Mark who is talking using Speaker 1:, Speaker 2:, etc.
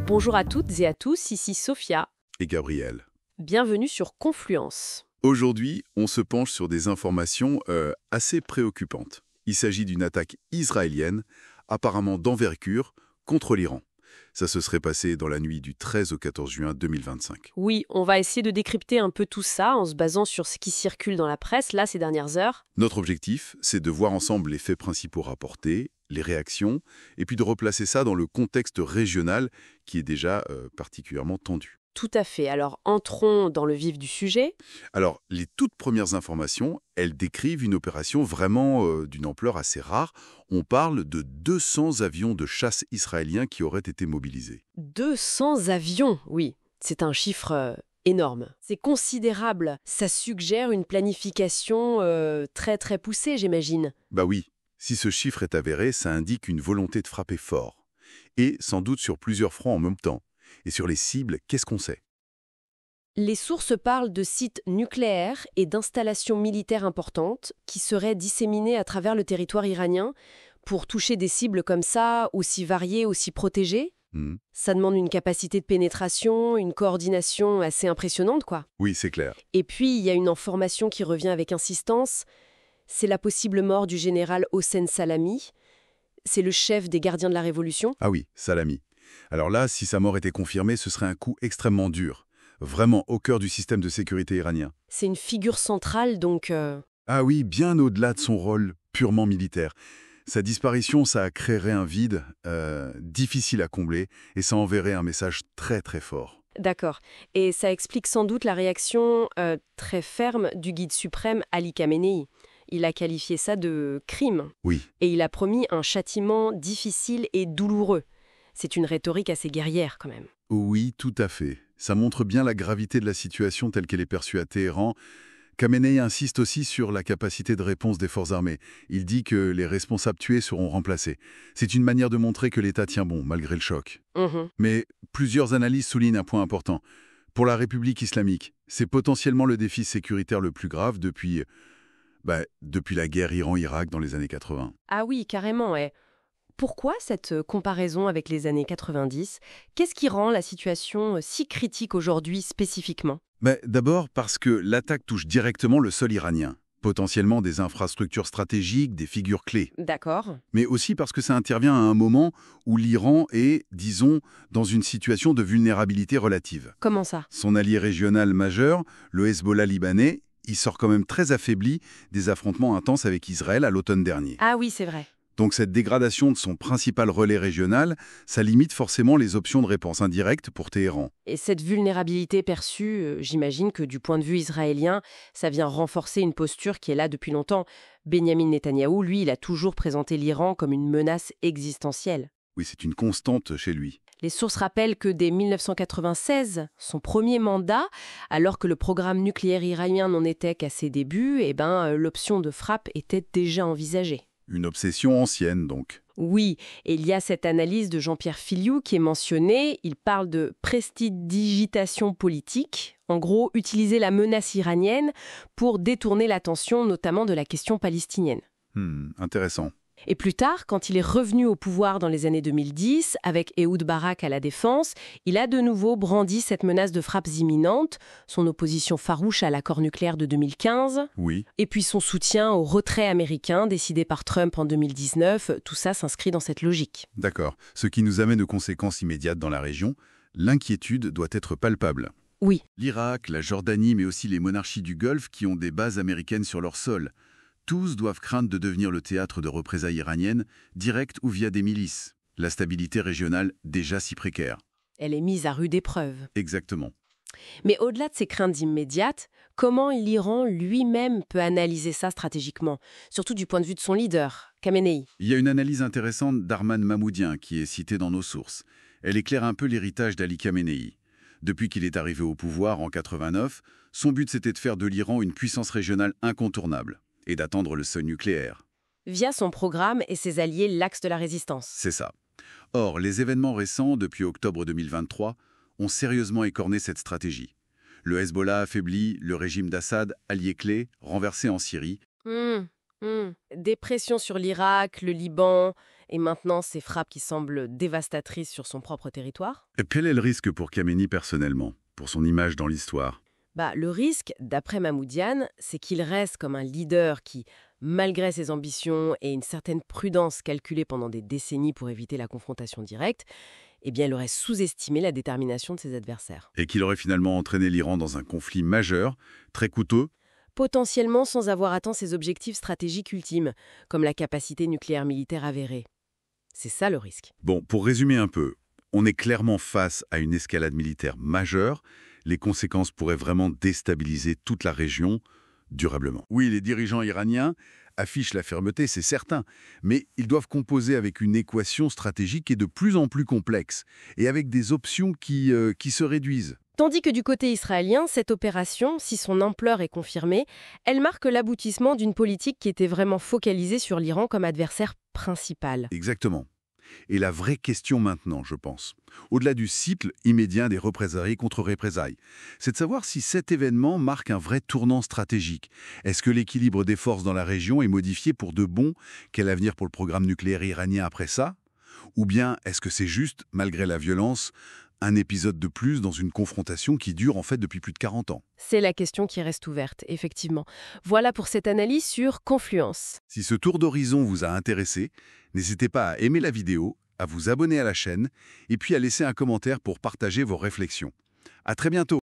Speaker 1: Bonjour à toutes et à tous, ici Sophia.
Speaker 2: Et Gabriel.
Speaker 1: Bienvenue sur Confluence.
Speaker 2: Aujourd'hui, on se penche sur des informations assez préoccupantes. Il s'agit d'une attaque israélienne, apparemment d'envergure, contre l'Iran. Ça se serait passé dans la nuit du 13 au 14 juin 2025.
Speaker 1: Oui, on va essayer de décrypter un peu tout ça en se basant sur ce qui circule dans la presse, là, ces dernières heures.
Speaker 2: Notre objectif, c'est de voir ensemble les faits principaux rapportés, les réactions, et puis de replacer ça dans le contexte régional qui est déjà particulièrement tendu.
Speaker 1: Tout à fait. Alors, entrons dans le vif du sujet.
Speaker 2: Alors, les toutes premières informations, elles décrivent une opération vraiment d'une ampleur assez rare. On parle de 200 avions de chasse israéliens qui auraient été mobilisés.
Speaker 1: 200 avions, oui. C'est un chiffre énorme. C'est considérable. Ça suggère une planification très très poussée, j'imagine.
Speaker 2: Bah oui, si ce chiffre est avéré, ça indique une volonté de frapper fort. Et sans doute sur plusieurs fronts en même temps. Et sur les cibles, qu'est-ce qu'on sait?
Speaker 1: Les sources parlent de sites nucléaires et d'installations militaires importantes qui seraient disséminées à travers le territoire iranien pour toucher des cibles comme ça, aussi variées, aussi protégées. Ça demande une capacité de pénétration, une coordination assez impressionnante, quoi.
Speaker 2: Oui, c'est clair.
Speaker 1: Et puis, il y a une information qui revient avec insistance, c'est la possible mort du général Hossein Salami. C'est le chef des gardiens de la Révolution.
Speaker 2: Ah oui, Salami. Alors là, si sa mort était confirmée, ce serait un coup extrêmement dur. Vraiment au cœur du système de sécurité iranien.
Speaker 1: C'est une figure centrale, donc...
Speaker 2: Ah oui, bien au-delà de son rôle purement militaire. Sa disparition, ça créerait un vide difficile à combler et ça enverrait un message très très fort.
Speaker 1: D'accord. Et ça explique sans doute la réaction très ferme du guide suprême Ali Khamenei. Il a qualifié ça de crime.
Speaker 2: Oui.
Speaker 1: Et il a promis un châtiment difficile et douloureux. C'est une rhétorique assez guerrière, quand même.
Speaker 2: Oui, tout à fait. Ça montre bien la gravité de la situation telle qu'elle est perçue à Téhéran. Khamenei insiste aussi sur la capacité de réponse des forces armées. Il dit que les responsables tués seront remplacés. C'est une manière de montrer que l'État tient bon, malgré le choc. Mais plusieurs analyses soulignent un point important. Pour la République islamique, c'est potentiellement le défi sécuritaire le plus grave depuis la guerre Iran-Irak dans les années 80.
Speaker 1: Ah oui, carrément, ouais. Pourquoi cette comparaison avec les années 90 ? Qu'est-ce qui rend la situation si critique aujourd'hui spécifiquement ?
Speaker 2: D'abord parce que l'attaque touche directement le sol iranien, potentiellement des infrastructures stratégiques, des figures clés.
Speaker 1: D'accord.
Speaker 2: Mais aussi parce que ça intervient à un moment où l'Iran est, disons, dans une situation de vulnérabilité relative.
Speaker 1: Comment ça ?
Speaker 2: Son allié régional majeur, le Hezbollah libanais, il sort quand même très affaibli des affrontements intenses avec Israël à l'automne dernier.
Speaker 1: Ah oui, c'est vrai.
Speaker 2: Donc cette dégradation de son principal relais régional, ça limite forcément les options de réponse indirecte pour Téhéran.
Speaker 1: Et cette vulnérabilité perçue, j'imagine que du point de vue israélien, ça vient renforcer une posture qui est là depuis longtemps. Benyamin Netanyahou, lui, il a toujours présenté l'Iran comme une menace existentielle.
Speaker 2: Oui, c'est une constante chez lui.
Speaker 1: Les sources rappellent que dès 1996, son premier mandat, alors que le programme nucléaire iranien n'en était qu'à ses débuts, l'option de frappe était déjà envisagée.
Speaker 2: Une obsession ancienne, donc.
Speaker 1: Oui, et il y a cette analyse de Jean-Pierre Filiou qui est mentionnée. Il parle de prestidigitation politique. En gros, utiliser la menace iranienne pour détourner l'attention, notamment de la question palestinienne.
Speaker 2: Intéressant.
Speaker 1: Et plus tard, quand il est revenu au pouvoir dans les années 2010, avec Ehud Barak à la défense, il a de nouveau brandi cette menace de frappes imminentes, son opposition farouche à l'accord nucléaire de 2015,
Speaker 2: Oui.
Speaker 1: et puis son soutien au retrait américain décidé par Trump en 2019, tout ça s'inscrit dans cette logique.
Speaker 2: D'accord. Ce qui nous amène aux conséquences immédiates dans la région. L'inquiétude doit être palpable.
Speaker 1: Oui.
Speaker 2: L'Irak, la Jordanie, mais aussi les monarchies du Golfe qui ont des bases américaines sur leur sol. Tous doivent craindre de devenir le théâtre de représailles iraniennes, directes ou via des milices. La stabilité régionale déjà si précaire.
Speaker 1: Elle est mise à rude épreuve.
Speaker 2: Exactement.
Speaker 1: Mais au-delà de ces craintes immédiates, comment l'Iran lui-même peut analyser ça stratégiquement, surtout du point de vue de son leader, Khamenei ?
Speaker 2: Il y a une analyse intéressante d'Arman Mahmoudien qui est citée dans nos sources. Elle éclaire un peu l'héritage d'Ali Khamenei. Depuis qu'il est arrivé au pouvoir en 89, son but c'était de faire de l'Iran une puissance régionale incontournable et d'attendre le seuil nucléaire.
Speaker 1: Via son programme et ses alliés, l'axe de la résistance.
Speaker 2: C'est ça. Or, les événements récents, depuis octobre 2023, ont sérieusement écorné cette stratégie. Le Hezbollah affaibli, le régime d'Assad, allié clé, renversé en Syrie.
Speaker 1: Des pressions sur l'Irak, le Liban, et maintenant ces frappes qui semblent dévastatrices sur son propre territoire.
Speaker 2: Et quel est le risque pour Khamenei personnellement, pour son image dans l'histoire?
Speaker 1: Le risque, d'après Mahmoudiane, c'est qu'il reste comme un leader qui, malgré ses ambitions et une certaine prudence calculée pendant des décennies pour éviter la confrontation directe, il aurait sous-estimé la détermination de ses adversaires.
Speaker 2: Et qu'il aurait finalement entraîné l'Iran dans un conflit majeur, très coûteux.
Speaker 1: Potentiellement sans avoir atteint ses objectifs stratégiques ultimes, comme la capacité nucléaire militaire avérée. C'est ça le risque.
Speaker 2: Bon, pour résumer un peu, on est clairement face à une escalade militaire majeure. Les conséquences pourraient vraiment déstabiliser toute la région durablement. Oui, les dirigeants iraniens affichent la fermeté, c'est certain, mais ils doivent composer avec une équation stratégique qui est de plus en plus complexe et avec des options qui se réduisent.
Speaker 1: Tandis que du côté israélien, cette opération, si son ampleur est confirmée, elle marque l'aboutissement d'une politique qui était vraiment focalisée sur l'Iran comme adversaire principal.
Speaker 2: Exactement. Et la vraie question maintenant, je pense, au-delà du cycle immédiat des représailles contre représailles, c'est de savoir si cet événement marque un vrai tournant stratégique. Est-ce que l'équilibre des forces dans la région est modifié pour de bon? Quel avenir pour le programme nucléaire iranien après ça? Ou bien est-ce que c'est juste, malgré la violence, un épisode de plus dans une confrontation qui dure en fait depuis plus de 40 ans?
Speaker 1: C'est la question qui reste ouverte, effectivement. Voilà pour cette analyse sur Confluence.
Speaker 2: Si ce tour d'horizon vous a intéressé, n'hésitez pas à aimer la vidéo, à vous abonner à la chaîne et puis à laisser un commentaire pour partager vos réflexions. À très bientôt!